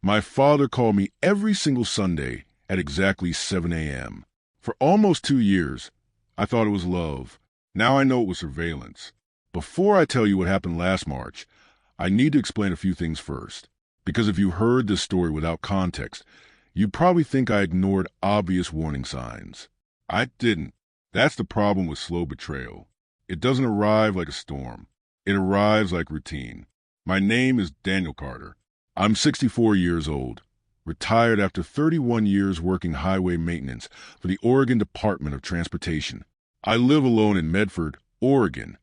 My father called me every single Sunday at exactly 7 a.m. For almost 2 years, I thought it was love. Now I know it was surveillance. Before I tell you what happened last March, I need to explain a few things first. Because if you heard this story without context, you'd probably think I ignored obvious warning signs. I didn't. That's the problem with slow betrayal. It doesn't arrive like a storm. It arrives like routine. My name is Daniel Carter. I'm 64 years old, retired after 31 years working highway maintenance for the Oregon Department of Transportation. I live alone in Medford, Oregon,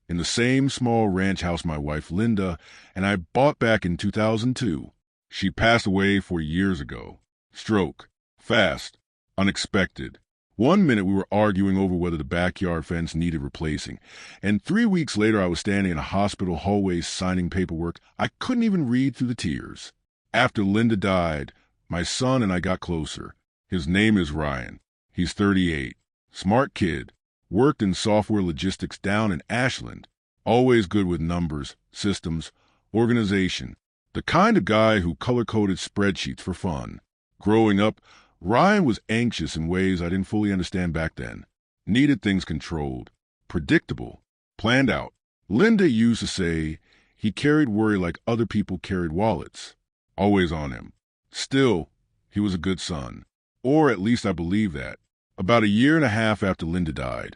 in the same small ranch house my wife Linda and I bought back in 2002. She passed away 4 years ago. Stroke. Fast. Unexpected. 1 minute we were arguing over whether the backyard fence needed replacing, and 3 weeks later I was standing in a hospital hallway signing paperwork I couldn't even read through the tears. After Linda died, my son and I got closer. His name is Ryan. He's 38. Smart kid. Worked in software logistics down in Ashland. Always good with numbers, systems, organization. The kind of guy who color-coded spreadsheets for fun. Growing up, Ryan was anxious in ways I didn't fully understand back then. Needed things controlled, predictable, planned out. Linda used to say he carried worry like other people carried wallets. Always on him. Still, he was a good son. Or at least I believe that. About a year and a half after Linda died,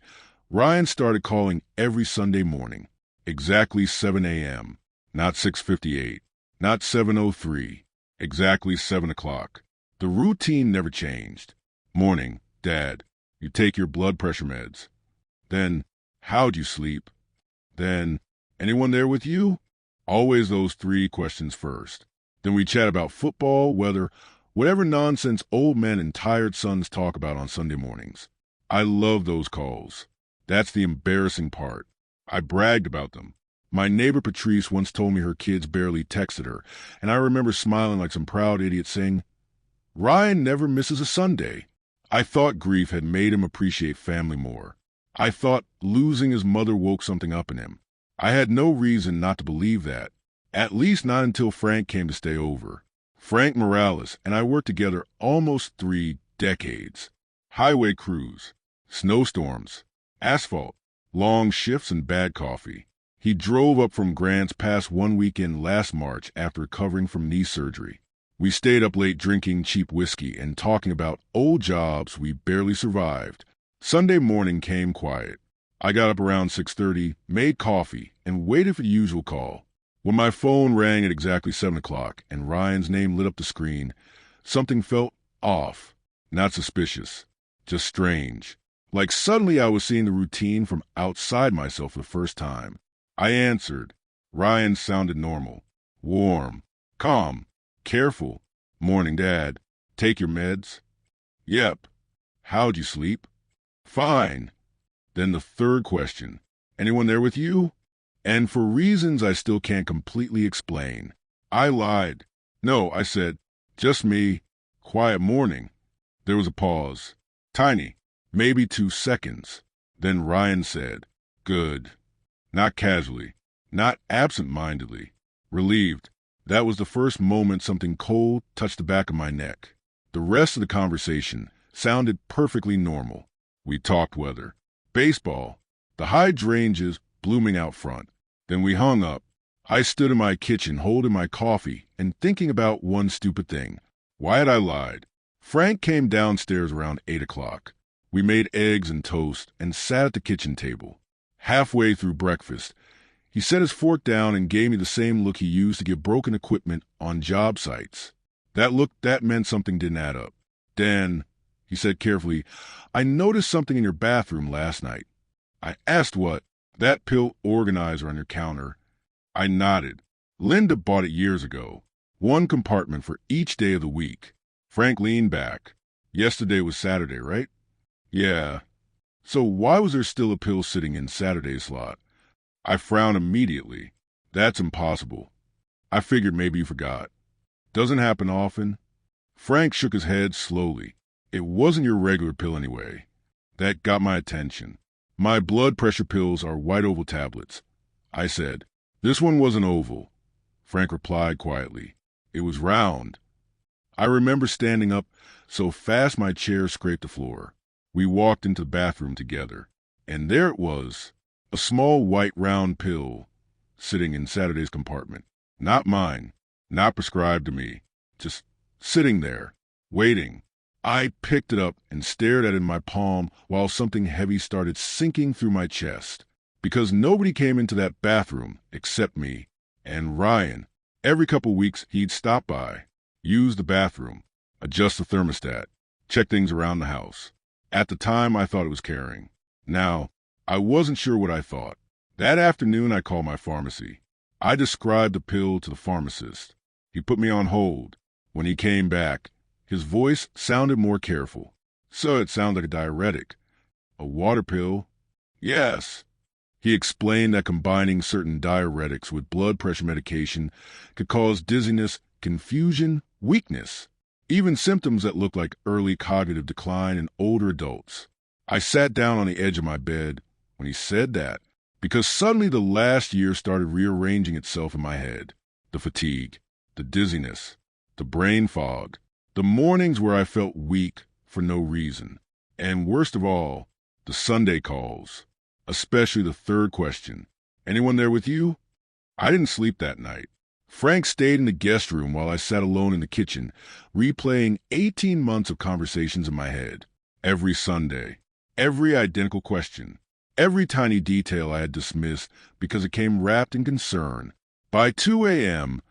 Ryan started calling every Sunday morning. Exactly 7 a.m. Not 6:58. Not 7:03. Exactly 7 o'clock. The routine never changed. Morning, Dad, you take your blood pressure meds. Then, how'd you sleep? Then, anyone there with you? Always those 3 questions first. Then we chat about football, weather, whatever nonsense old men and tired sons talk about on Sunday mornings. I love those calls. That's the embarrassing part. I bragged about them. My neighbor Patrice once told me her kids barely texted her, and I remember smiling like some proud idiot saying, Ryan never misses a Sunday. I thought grief had made him appreciate family more. I thought losing his mother woke something up in him. I had no reason not to believe that. At least not until Frank came to stay over. Frank Morales and I worked together almost 3 decades. Highway crews, snowstorms, asphalt, long shifts and bad coffee. He drove up from Grants Pass one weekend last March after recovering from knee surgery. We stayed up late drinking cheap whiskey and talking about old jobs we barely survived. Sunday morning came quiet. I got up around 6:30, made coffee, and waited for the usual call. When my phone rang at exactly 7 o'clock and Ryan's name lit up the screen, something felt off. Not suspicious, just strange. Like suddenly I was seeing the routine from outside myself for the first time. I answered. Ryan sounded normal, warm, calm, careful. Morning, Dad. Take your meds? Yep. How'd you sleep? Fine. Then the 3rd question. Anyone there with you? And for reasons I still can't completely explain, I lied. No, I said, just me. Quiet morning. There was a pause. Tiny. Maybe 2 seconds. Then Ryan said, good. Not casually. Not absent-mindedly. Relieved. That was the first moment something cold touched the back of my neck. The rest of the conversation sounded perfectly normal. We talked weather, baseball, the hydrangeas blooming out front. Then we hung up. I stood in my kitchen holding my coffee and thinking about one stupid thing. Why had I lied? Frank came downstairs around 8 o'clock. We made eggs and toast and sat at the kitchen table. Halfway through breakfast, he set his fork down and gave me the same look he used to give broken equipment on job sites. That look, that meant something didn't add up. Dan, he said carefully, I noticed something in your bathroom last night. I asked what. That pill organizer on your counter. I nodded. Linda bought it years ago. 1 compartment for each day of the week. Frank leaned back. Yesterday was Saturday, right? Yeah. So why was there still a pill sitting in Saturday's slot? I frowned immediately. That's impossible. I figured maybe you forgot. Doesn't happen often. Frank shook his head slowly. It wasn't your regular pill anyway. That got my attention. My blood pressure pills are white oval tablets. I said, this one wasn't oval. Frank replied quietly. It was round. I remember standing up so fast my chair scraped the floor. We walked into the bathroom together, and there it was, a small white round pill sitting in Saturday's compartment. Not mine, not prescribed to me, just sitting there, waiting. I picked it up and stared at it in my palm while something heavy started sinking through my chest. Because nobody came into that bathroom except me and Ryan. Every couple weeks, he'd stop by, use the bathroom, adjust the thermostat, check things around the house. At the time, I thought it was caring. Now, I wasn't sure what I thought. That afternoon, I called my pharmacy. I described the pill to the pharmacist. He put me on hold. When he came back, his voice sounded more careful. So it sounded like a diuretic. A water pill? Yes. He explained that combining certain diuretics with blood pressure medication could cause dizziness, confusion, weakness, even symptoms that look like early cognitive decline in older adults. I sat down on the edge of my bed when he said that, because suddenly the last year started rearranging itself in my head. The fatigue, the dizziness, the brain fog, the mornings where I felt weak for no reason, and worst of all, the Sunday calls. Especially the third question. Anyone there with you? I didn't sleep that night. Frank stayed in the guest room while I sat alone in the kitchen, replaying 18 months of conversations in my head. Every Sunday. Every identical question. Every tiny detail I had dismissed because it came wrapped in concern. By 2 a.m.,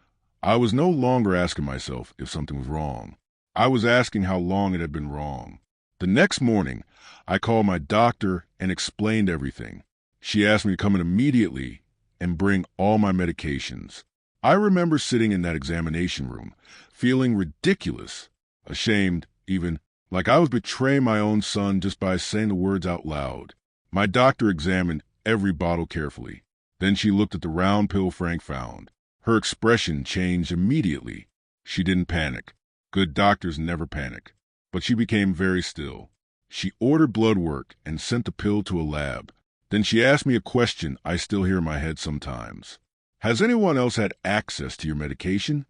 I was no longer asking myself if something was wrong. I was asking how long it had been wrong. The next morning, I called my doctor and explained everything. She asked me to come in immediately and bring all my medications. I remember sitting in that examination room, feeling ridiculous, ashamed, even like I was betraying my own son just by saying the words out loud. My doctor examined every bottle carefully. Then she looked at the round pill Frank found. Her expression changed immediately. She didn't panic. Good doctors never panic. But she became very still. She ordered blood work and sent the pill to a lab. Then she asked me a question I still hear in my head sometimes. Has anyone else had access to your medication?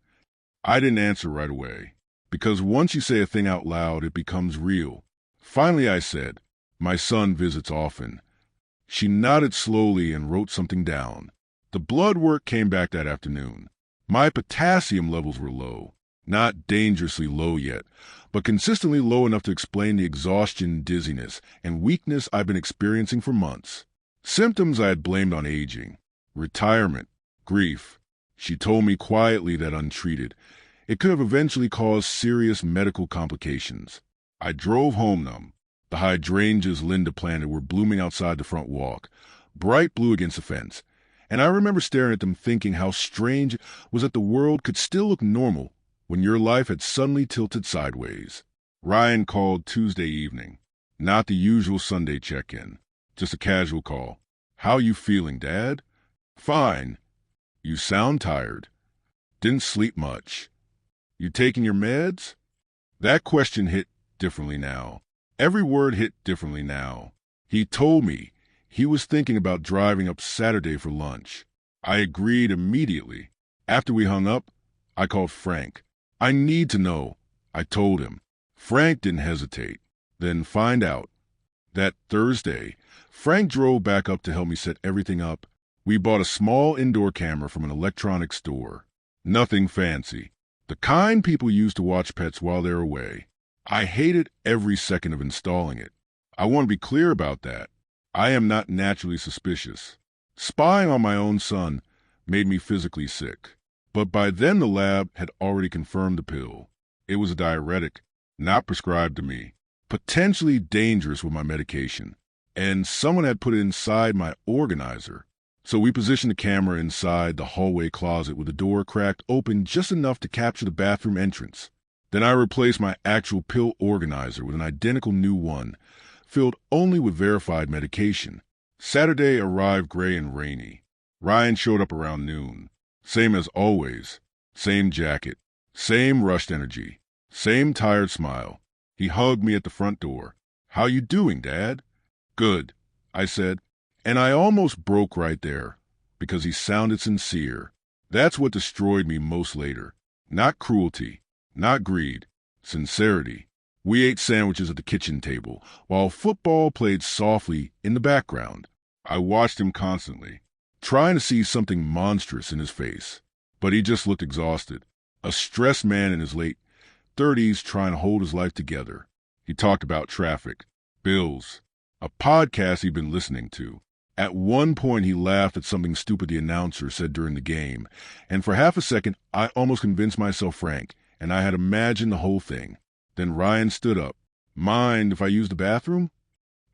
I didn't answer right away, because once you say a thing out loud, it becomes real. Finally, I said, my son visits often. She nodded slowly and wrote something down. The blood work came back that afternoon. My potassium levels were low. Not dangerously low yet, but consistently low enough to explain the exhaustion, dizziness, and weakness I've been experiencing for months. Symptoms I had blamed on aging, retirement, grief. She told me quietly that untreated, it could have eventually caused serious medical complications. I drove home numb. The hydrangeas Linda planted were blooming outside the front walk, bright blue against the fence, and I remember staring at them thinking how strange it was that the world could still look normal when your life had suddenly tilted sideways. Ryan called Tuesday evening. Not the usual Sunday check-in. Just a casual call. How you feeling, Dad? Fine. You sound tired. Didn't sleep much. You taking your meds? That question hit differently now. Every word hit differently now. He told me he was thinking about driving up Saturday for lunch. I agreed immediately. After we hung up, I called Frank. I need to know, I told him. Frank didn't hesitate. Then find out. That Thursday, Frank drove back up to help me set everything up. We bought a small indoor camera from an electronics store. Nothing fancy. The kind people use to watch pets while they're away. I hated every second of installing it. I want to be clear about that. I am not naturally suspicious. Spying on my own son made me physically sick. But by then the lab had already confirmed the pill. It was a diuretic, not prescribed to me, potentially dangerous with my medication, and someone had put it inside my organizer. So we positioned the camera inside the hallway closet with the door cracked open just enough to capture the bathroom entrance. Then I replaced my actual pill organizer with an identical new one, filled only with verified medication. Saturday arrived gray and rainy. Ryan showed up around noon. Same as always. Same jacket. Same rushed energy. Same tired smile. He hugged me at the front door. How you doing, Dad? Good, I said. And I almost broke right there, because he sounded sincere. That's what destroyed me most later. Not cruelty. Not greed. Sincerity. We ate sandwiches at the kitchen table, while football played softly in the background. I watched him constantly, trying to see something monstrous in his face. But he just looked exhausted. A stressed man in his late 30s trying to hold his life together. He talked about traffic, bills, a podcast he'd been listening to. At one point, he laughed at something stupid the announcer said during the game, and for half a second, I almost convinced myself Frank, and I had imagined the whole thing. Then Ryan stood up. Mind if I use the bathroom?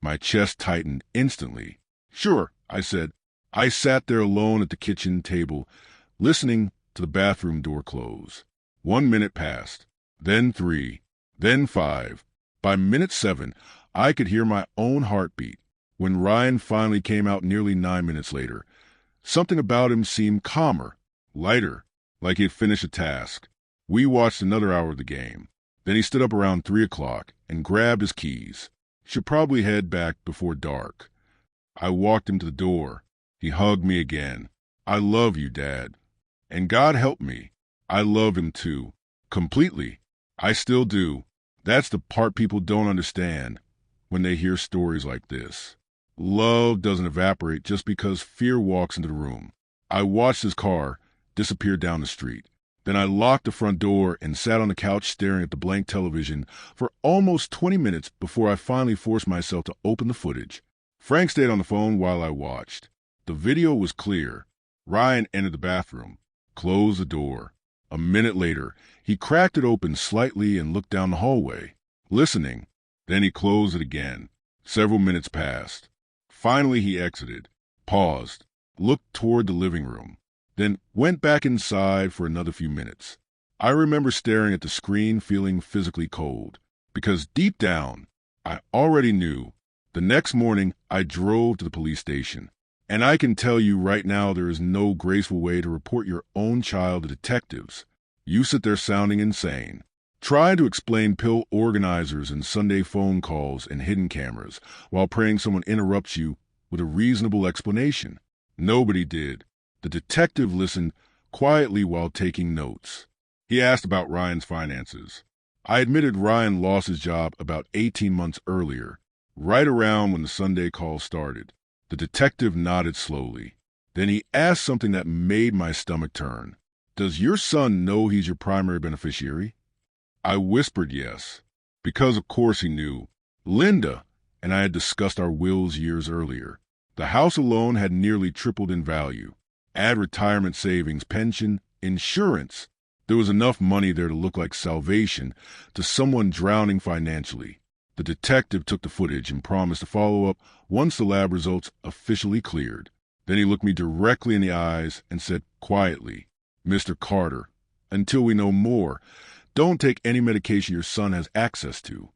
My chest tightened instantly. Sure, I said. I sat there alone at the kitchen table, listening to the bathroom door close. 1 minute passed, then 3, then 5. By minute 7, I could hear my own heartbeat. When Ryan finally came out nearly 9 minutes later, something about him seemed calmer, lighter, like he had finished a task. We watched another hour of the game. Then he stood up around 3 o'clock and grabbed his keys. Should probably head back before dark. I walked him to the door. He hugged me again. I love you, Dad. And God help me. I love him too. Completely. I still do. That's the part people don't understand when they hear stories like this. Love doesn't evaporate just because fear walks into the room. I watched his car disappear down the street. Then I locked the front door and sat on the couch staring at the blank television for almost 20 minutes before I finally forced myself to open the footage. Frank stayed on the phone while I watched. The video was clear. Ryan entered the bathroom, closed the door. A minute later, he cracked it open slightly and looked down the hallway, listening. Then he closed it again. Several minutes passed. Finally, he exited, paused, looked toward the living room, then went back inside for another few minutes. I remember staring at the screen feeling physically cold, because deep down, I already knew. The next morning, I drove to the police station. And I can tell you right now there is no graceful way to report your own child to detectives. You sit there sounding insane. Trying to explain pill organizers and Sunday phone calls and hidden cameras while praying someone interrupts you with a reasonable explanation. Nobody did. The detective listened quietly while taking notes. He asked about Ryan's finances. I admitted Ryan lost his job about 18 months earlier, right around when the Sunday call started. The detective nodded slowly. Then he asked something that made my stomach turn. Does your son know he's your primary beneficiary? I whispered yes, because of course he knew. Linda and I had discussed our wills years earlier. The house alone had nearly tripled in value. Add retirement savings, pension, insurance. There was enough money there to look like salvation to someone drowning financially. The detective took the footage and promised to follow up once the lab results officially cleared. Then he looked me directly in the eyes and said quietly, Mr. Carter, until we know more, don't take any medication your son has access to.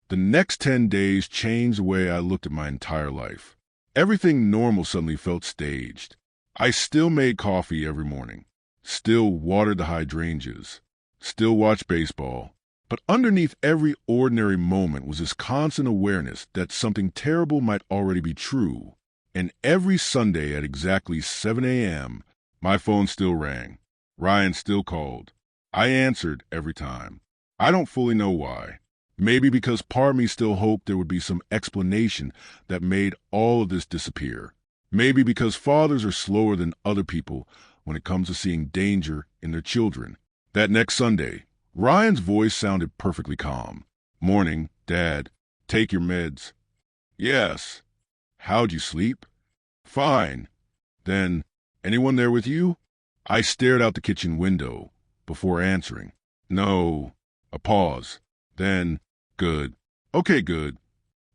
The next 10 days changed the way I looked at my entire life. Everything normal suddenly felt staged. I still made coffee every morning, still watered the hydrangeas, still watched baseball. But underneath every ordinary moment was this constant awareness that something terrible might already be true. And every Sunday at exactly 7 a.m., my phone still rang. Ryan still called. I answered every time. I don't fully know why. Maybe because part of me still hoped there would be some explanation that made all of this disappear. Maybe because fathers are slower than other people when it comes to seeing danger in their children. That next Sunday, Ryan's voice sounded perfectly calm. Morning, Dad. Take your meds. Yes. How'd you sleep? Fine. Then, anyone there with you? I stared out the kitchen window before answering. No. A pause. Then, good. Okay, good.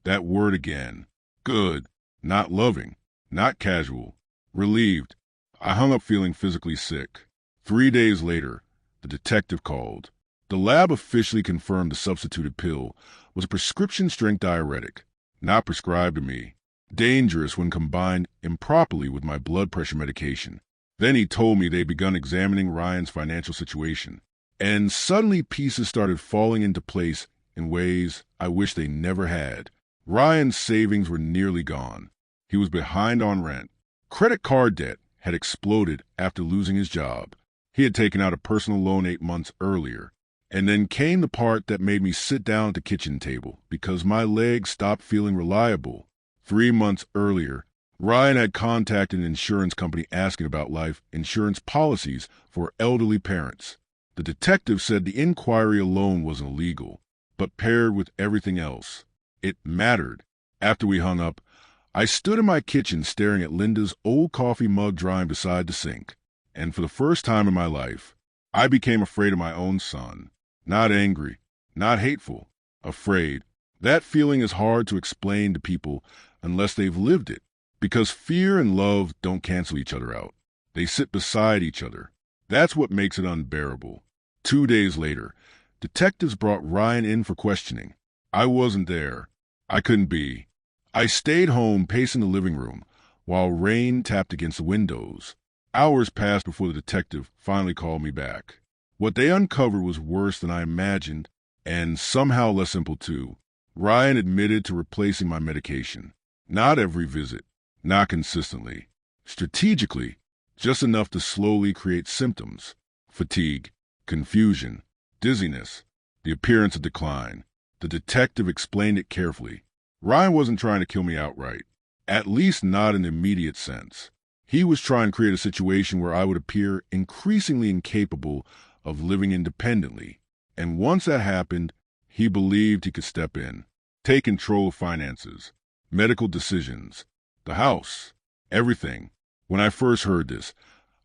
That word again. Good. Not loving. Not casual. Relieved. I hung up feeling physically sick. 3 days later, the detective called. The lab officially confirmed the substituted pill was a prescription-strength diuretic, not prescribed to me, dangerous when combined improperly with my blood pressure medication. Then he told me they'd begun examining Ryan's financial situation, and suddenly pieces started falling into place in ways I wish they never had. Ryan's savings were nearly gone. He was behind on rent. Credit card debt had exploded after losing his job. He had taken out a personal loan 8 months earlier. And then came the part that made me sit down at the kitchen table because my legs stopped feeling reliable. 3 months earlier, Ryan had contacted an insurance company asking about life insurance policies for elderly parents. The detective said the inquiry alone wasn't illegal, but paired with everything else, it mattered. After we hung up, I stood in my kitchen staring at Linda's old coffee mug drying beside the sink, and for the first time in my life, I became afraid of my own son. Not angry, not hateful, afraid. That feeling is hard to explain to people unless they've lived it, because fear and love don't cancel each other out. They sit beside each other. That's what makes it unbearable. 2 days later, detectives brought Ryan in for questioning. I wasn't there. I couldn't be. I stayed home pacing the living room while rain tapped against the windows. Hours passed before the detective finally called me back. What they uncovered was worse than I imagined, and somehow less simple too. Ryan admitted to replacing my medication. Not every visit, not consistently. Strategically, just enough to slowly create symptoms. Fatigue, confusion, dizziness, the appearance of decline. The detective explained it carefully. Ryan wasn't trying to kill me outright, at least not in the immediate sense. He was trying to create a situation where I would appear increasingly incapable of living independently, and once that happened, he believed he could step in, take control of finances, medical decisions, the house, everything. When I first heard this,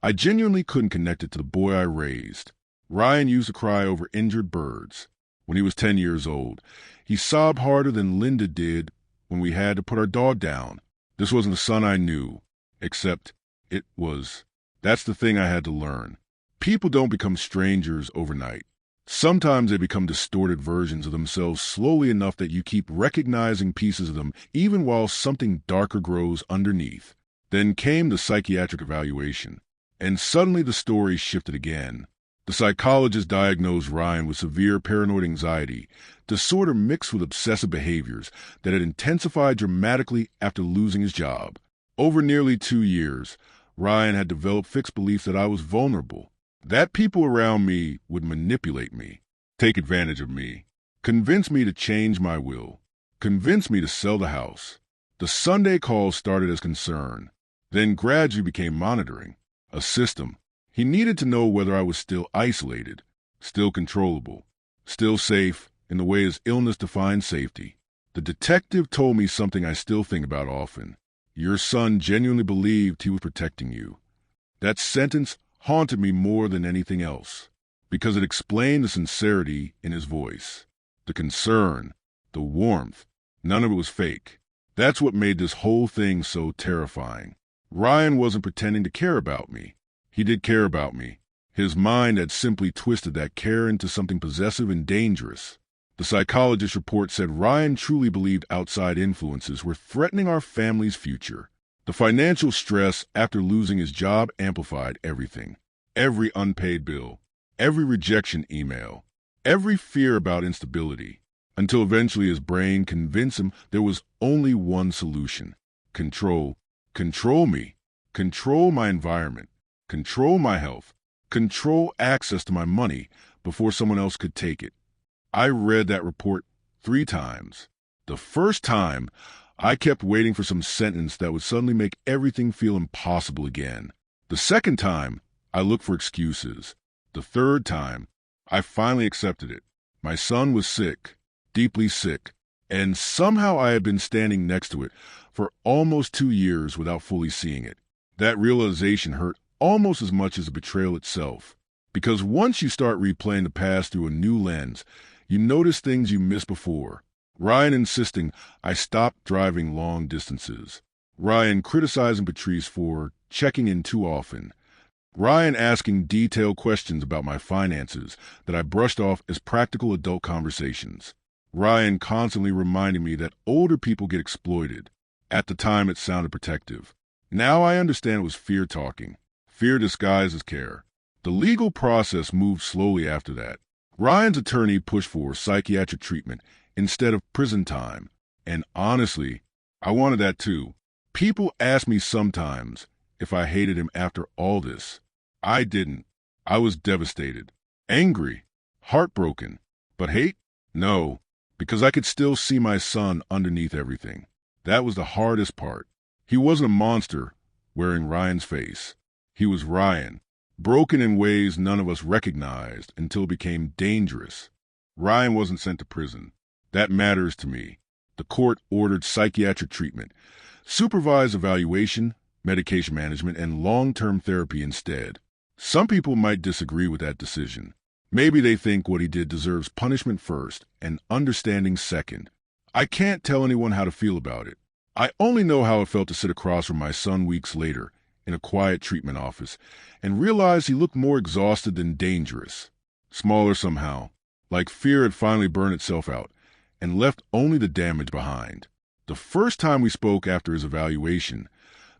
I genuinely couldn't connect it to the boy I raised. Ryan used to cry over injured birds. When he was 10 years old, he sobbed harder than Linda did when we had to put our dog down. This wasn't the son I knew, except it was. That's the thing I had to learn. People don't become strangers overnight. Sometimes they become distorted versions of themselves slowly enough that you keep recognizing pieces of them even while something darker grows underneath. Then came the psychiatric evaluation, and suddenly the story shifted again. The psychologist diagnosed Ryan with severe paranoid anxiety, disorder mixed with obsessive behaviors that had intensified dramatically after losing his job. Over nearly 2 years, Ryan had developed fixed beliefs that I was vulnerable, that people around me would manipulate me, take advantage of me, convince me to change my will, convince me to sell the house. The Sunday calls started as concern, then gradually became monitoring, a system. He needed to know whether I was still isolated, still controllable, still safe in the way his illness defined safety. The detective told me something I still think about often. Your son genuinely believed he was protecting you. That sentence haunted me more than anything else, because it explained the sincerity in his voice, the concern, the warmth. None of it was fake. That's what made this whole thing so terrifying. Ryan wasn't pretending to care about me. He did care about me. His mind had simply twisted that care into something possessive and dangerous. The psychologist's report said Ryan truly believed outside influences were threatening our family's future. The financial stress after losing his job amplified everything. Every unpaid bill, every rejection email, every fear about instability, until eventually his brain convinced him there was only one solution. Control. Control me. Control my environment. Control my health. Control access to my money before someone else could take it. I read that report 3 times. The first time, I kept waiting for some sentence that would suddenly make everything feel impossible again. The second time, I looked for excuses. The third time, I finally accepted it. My son was sick, deeply sick, and somehow I had been standing next to it for almost 2 years without fully seeing it. That realization hurt almost as much as the betrayal itself, because once you start replaying the past through a new lens, you notice things you missed before. Ryan insisting I stop driving long distances. Ryan criticizing Patrice for checking in too often. Ryan asking detailed questions about my finances that I brushed off as practical adult conversations. Ryan constantly reminding me that older people get exploited. At the time, it sounded protective. Now I understand it was fear talking. Fear disguised as care. The legal process moved slowly after that. Ryan's attorney pushed for psychiatric treatment instead of prison time. And honestly, I wanted that too. People ask me sometimes if I hated him after all this. I didn't. I was devastated, angry, Heartbroken. But hate? No, because I could still see my son underneath everything. That was the hardest part. He wasn't a monster wearing Ryan's face. He was Ryan, broken in ways none of us recognized until it became dangerous. Ryan wasn't sent to prison. That matters to me. The court ordered psychiatric treatment, supervised evaluation, medication management, and long-term therapy instead. Some people might disagree with that decision. Maybe they think what he did deserves punishment first and understanding second. I can't tell anyone how to feel about it. I only know how it felt to sit across from my son weeks later in a quiet treatment office and realize he looked more exhausted than dangerous. Smaller somehow, like fear had finally burned itself out and left only the damage behind. The first time we spoke after his evaluation,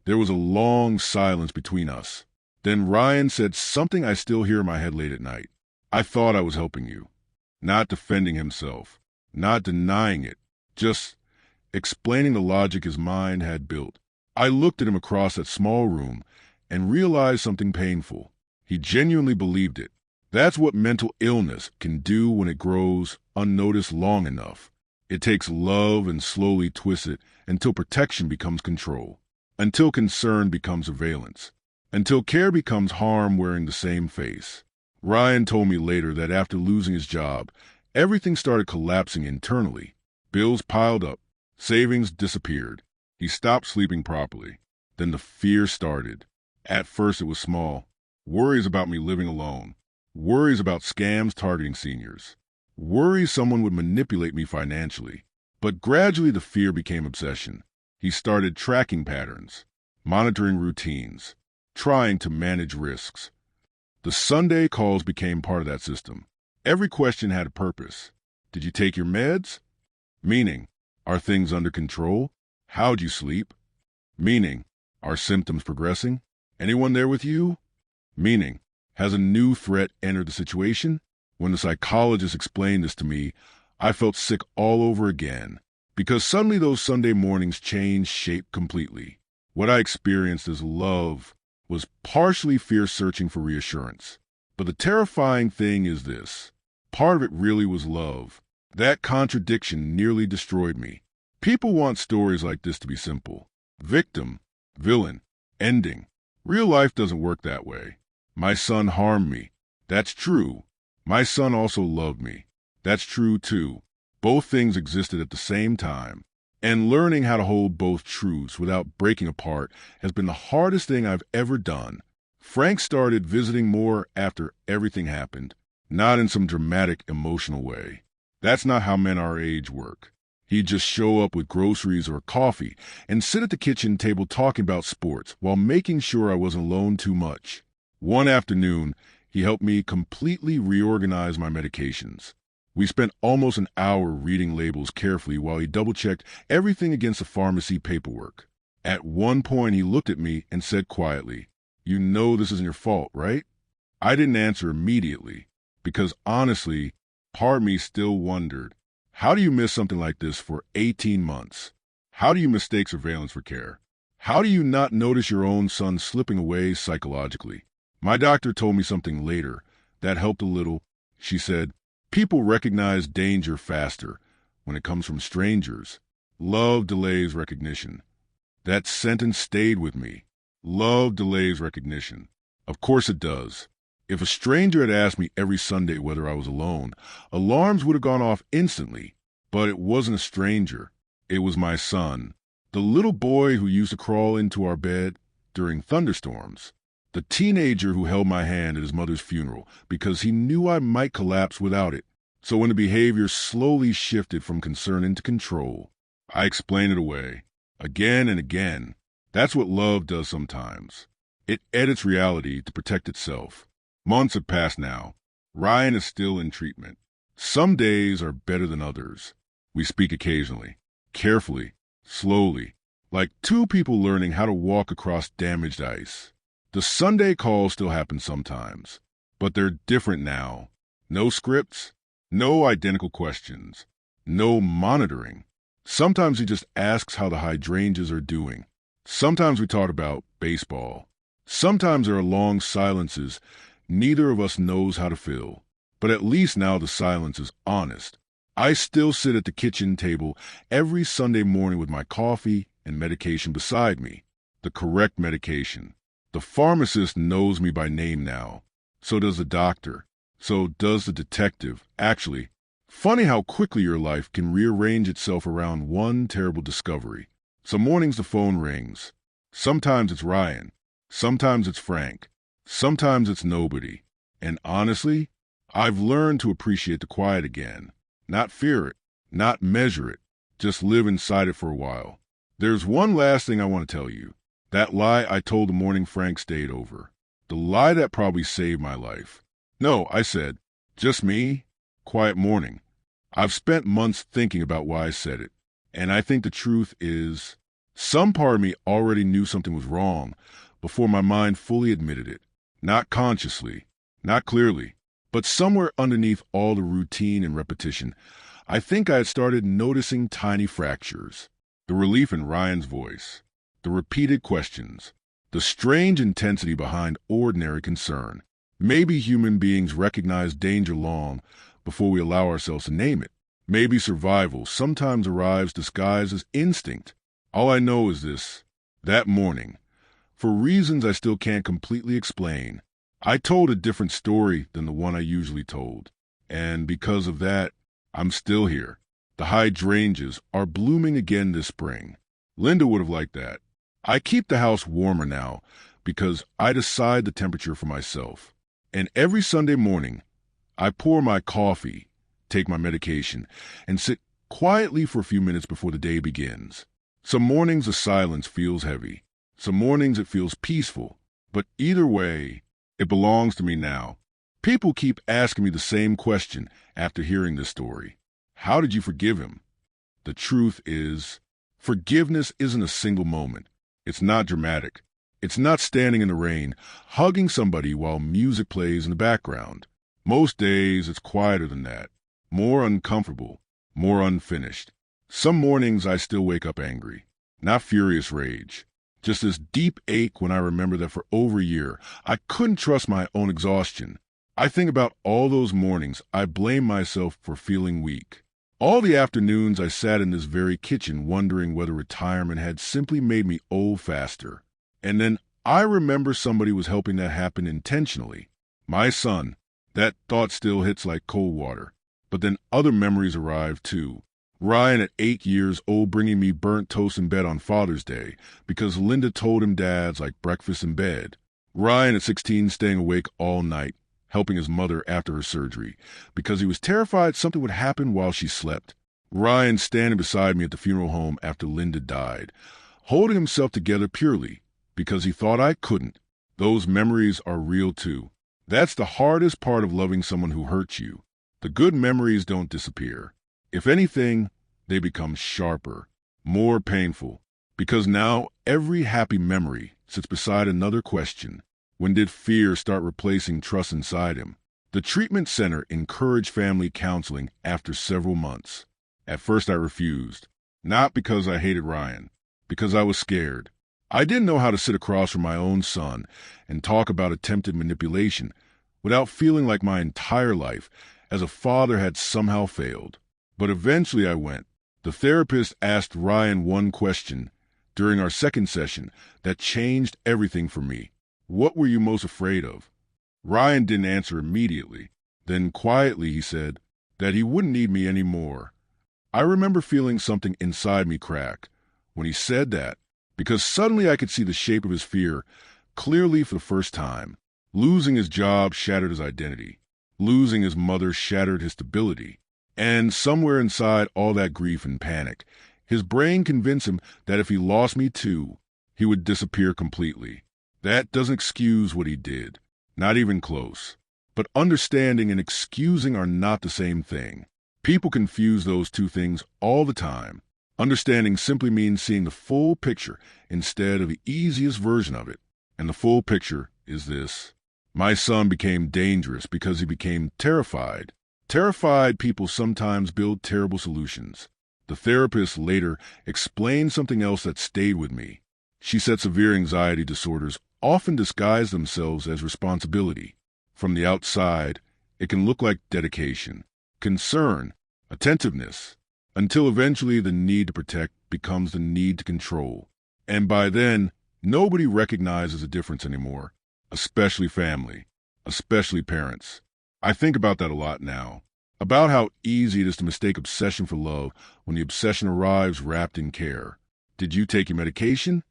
there was a long silence between us. Then Ryan said something I still hear in my head late at night. I thought I was helping you. Not defending himself, not denying it, just explaining the logic his mind had built. I looked at him across that small room and realized something painful. He genuinely believed it. That's what mental illness can do when it grows unnoticed long enough. It takes love and slowly twists it until protection becomes control, until concern becomes surveillance, until care becomes harm wearing the same face. Ryan told me later that after losing his job, everything started collapsing internally. Bills piled up, savings disappeared. He stopped sleeping properly. Then the fear started. At first it was small. Worries about me living alone. Worries about scams targeting seniors. Worries someone would manipulate me financially. But gradually the fear became obsession. He started tracking patterns, monitoring routines, trying to manage risks. The Sunday calls became part of that system. Every question had a purpose. Did you take your meds? Meaning, are things under control? How'd you sleep? Meaning, are symptoms progressing? Anyone there with you? Meaning, has a new threat entered the situation? When the psychologist explained this to me, I felt sick all over again, because suddenly those Sunday mornings changed shape completely. What I experienced as love was partially fear searching for reassurance. But the terrifying thing is this. Part of it really was love. That contradiction nearly destroyed me. People want stories like this to be simple. Victim, villain, ending. Real life doesn't work that way. My son harmed me. That's true. My son also loved me. That's true too. Both things existed at the same time. And learning how to hold both truths without breaking apart has been the hardest thing I've ever done. Frank started visiting more after everything happened, not in some dramatic, emotional way. That's not how men our age work. He'd just show up with groceries or coffee and sit at the kitchen table talking about sports while making sure I wasn't alone too much. One afternoon, he helped me completely reorganize my medications. We spent almost an hour reading labels carefully while he double-checked everything against the pharmacy paperwork. At one point, he looked at me and said quietly, "You know this isn't your fault, right?" I didn't answer immediately, because honestly, part of me still wondered, how do you miss something like this for 18 months? How do you mistake surveillance for care? How do you not notice your own son slipping away psychologically? My doctor told me something later that helped a little. She said, people recognize danger faster when it comes from strangers. Love delays recognition. That sentence stayed with me. Love delays recognition. Of course it does. If a stranger had asked me every Sunday whether I was alone, alarms would have gone off instantly. But it wasn't a stranger. It was my son. The little boy who used to crawl into our bed during thunderstorms. The teenager who held my hand at his mother's funeral because he knew I might collapse without it. So when the behavior slowly shifted from concern into control, I explained it away. Again and again. That's what love does sometimes. It edits reality to protect itself. Months have passed now. Ryan is still in treatment. Some days are better than others. We speak occasionally, carefully, slowly, like two people learning how to walk across damaged ice. The Sunday calls still happen sometimes, but they're different now. No scripts, no identical questions, no monitoring. Sometimes he just asks how the hydrangeas are doing. Sometimes we talk about baseball. Sometimes there are long silences neither of us knows how to fill. But at least now the silence is honest. I still sit at the kitchen table every Sunday morning with my coffee and medication beside me. The correct medication. The pharmacist knows me by name now. So does the doctor. So does the detective. Actually, funny how quickly your life can rearrange itself around one terrible discovery. Some mornings the phone rings. Sometimes it's Ryan. Sometimes it's Frank. Sometimes it's nobody. And honestly, I've learned to appreciate the quiet again. Not fear it, not measure it, just live inside it for a while. There's one last thing I want to tell you. That lie I told the morning Frank stayed over. The lie that probably saved my life. No, I said, just me, quiet morning. I've spent months thinking about why I said it. And I think the truth is, some part of me already knew something was wrong before my mind fully admitted it. Not consciously, not clearly, but somewhere underneath all the routine and repetition, I think I had started noticing tiny fractures. The relief in Ryan's voice, the repeated questions, the strange intensity behind ordinary concern. Maybe human beings recognize danger long before we allow ourselves to name it. Maybe survival sometimes arrives disguised as instinct. All I know is this: that morning, for reasons I still can't completely explain, I told a different story than the one I usually told. And because of that, I'm still here. The hydrangeas are blooming again this spring. Linda would have liked that. I keep the house warmer now because I decide the temperature for myself. And every Sunday morning, I pour my coffee, take my medication, and sit quietly for a few minutes before the day begins. Some mornings the silence feels heavy. Some mornings it feels peaceful. But either way, it belongs to me now. People keep asking me the same question after hearing this story. How did you forgive him? The truth is, forgiveness isn't a single moment. It's not dramatic. It's not standing in the rain, hugging somebody while music plays in the background. Most days it's quieter than that. More uncomfortable, more unfinished. Some mornings I still wake up angry. Not furious rage. Just this deep ache when I remember that for over a year, I couldn't trust my own exhaustion. I think about all those mornings I blame myself for feeling weak. All the afternoons I sat in this very kitchen wondering whether retirement had simply made me old faster. And then I remember somebody was helping that happen intentionally. My son. That thought still hits like cold water. But then other memories arrive too. Ryan at 8 years old bringing me burnt toast in bed on Father's Day because Linda told him dads like breakfast in bed. Ryan at 16 staying awake all night, helping his mother after her surgery because he was terrified something would happen while she slept. Ryan standing beside me at the funeral home after Linda died, holding himself together purely because he thought I couldn't. Those memories are real too. That's the hardest part of loving someone who hurts you. The good memories don't disappear. If anything, they become sharper, more painful, because now every happy memory sits beside another question. When did fear start replacing trust inside him? The treatment center encouraged family counseling after several months. At first I refused, not because I hated Ryan, because I was scared. I didn't know how to sit across from my own son and talk about attempted manipulation without feeling like my entire life as a father had somehow failed. But eventually I went. The therapist asked Ryan one question during our second session that changed everything for me. What were you most afraid of? Ryan didn't answer immediately. Then quietly he said that he wouldn't need me anymore. I remember feeling something inside me crack when he said that, because suddenly I could see the shape of his fear clearly for the first time. Losing his job shattered his identity. Losing his mother shattered his stability. And somewhere inside all that grief and panic, his brain convinced him that if he lost me too, he would disappear completely. That doesn't excuse what he did, not even close. But understanding and excusing are not the same thing. People confuse those two things all the time. Understanding simply means seeing the full picture instead of the easiest version of it. And the full picture is this. My son became dangerous because he became terrified. Terrified people sometimes build terrible solutions. The therapist later explained something else that stayed with me. She said severe anxiety disorders often disguise themselves as responsibility. From the outside, It can look like dedication, concern, attentiveness, until eventually the need to protect becomes the need to control. And by then, nobody recognizes a difference anymore, especially family, especially parents. I think about that a lot now, about how easy it is to mistake obsession for love when the obsession arrives wrapped in care. Did you take your medication?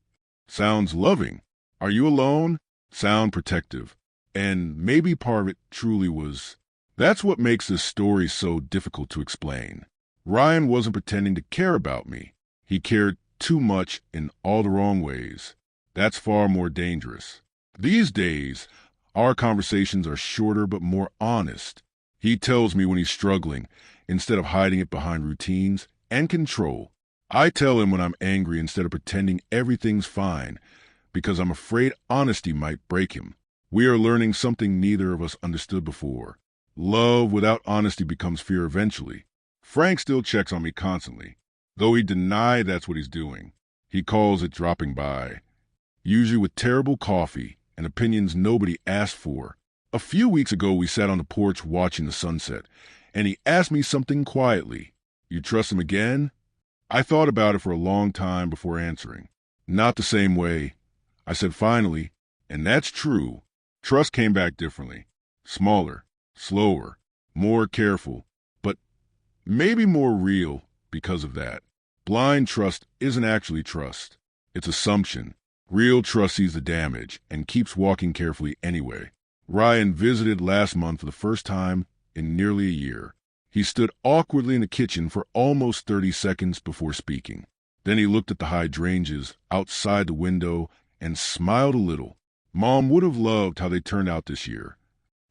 Sounds loving. Are you alone? Sound protective. And maybe part of it truly was. That's what makes this story so difficult to explain. Ryan wasn't pretending to care about me. He cared too much in all the wrong ways. That's far more dangerous. These days, our conversations are shorter but more honest. He tells me when he's struggling, instead of hiding it behind routines and control. I tell him when I'm angry instead of pretending everything's fine, because I'm afraid honesty might break him. We are learning something neither of us understood before. Love without honesty becomes fear eventually. Frank still checks on me constantly, though he denied that's what he's doing. He calls it dropping by, usually with terrible coffee and opinions nobody asked for. A few weeks ago, we sat on the porch watching the sunset, and he asked me something quietly. You trust him again? I thought about it for a long time before answering. Not the same way. I said finally, and that's true. Trust came back differently. Smaller, slower, more careful, but maybe more real because of that. Blind trust isn't actually trust. It's assumption. Real trust sees the damage and keeps walking carefully anyway. Ryan visited last month for the first time in nearly a year. He stood awkwardly in the kitchen for almost 30 seconds before speaking. Then he looked at the hydrangeas outside the window and smiled a little. Mom would have loved how they turned out this year.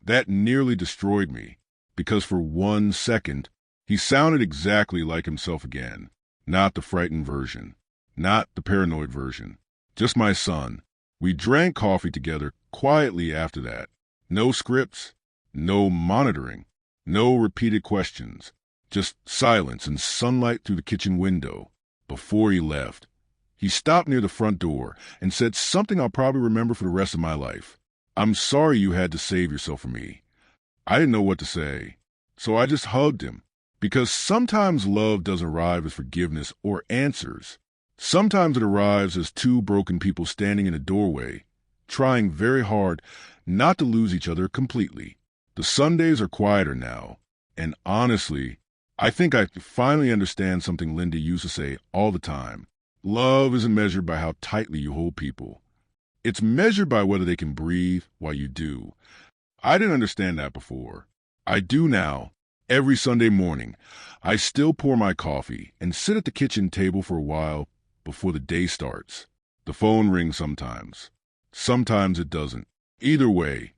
That nearly destroyed me, because for 1 second, he sounded exactly like himself again. Not the frightened version, not the paranoid version, just my son. We drank coffee together quietly after that. No scripts, no monitoring, no repeated questions, just silence and sunlight through the kitchen window. Before he left, he stopped near the front door and said something I'll probably remember for the rest of my life. I'm sorry you had to save yourself for me. I didn't know what to say, so I just hugged him. Because sometimes love doesn't arrive as forgiveness or answers. Sometimes it arrives as two broken people standing in a doorway, trying very hard not to lose each other completely. The Sundays are quieter now, and honestly, I think I finally understand something Linda used to say all the time. Love isn't measured by how tightly you hold people. It's measured by whether they can breathe while you do. I didn't understand that before. I do now. Every Sunday morning, I still pour my coffee and sit at the kitchen table for a while before the day starts. The phone rings sometimes. Sometimes it doesn't. Either way,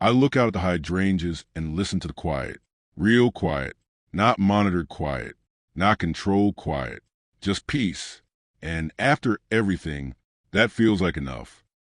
I look out at the hydrangeas and listen to the quiet. Real quiet. Not monitored quiet. Not controlled quiet. Just peace. And after everything, that feels like enough.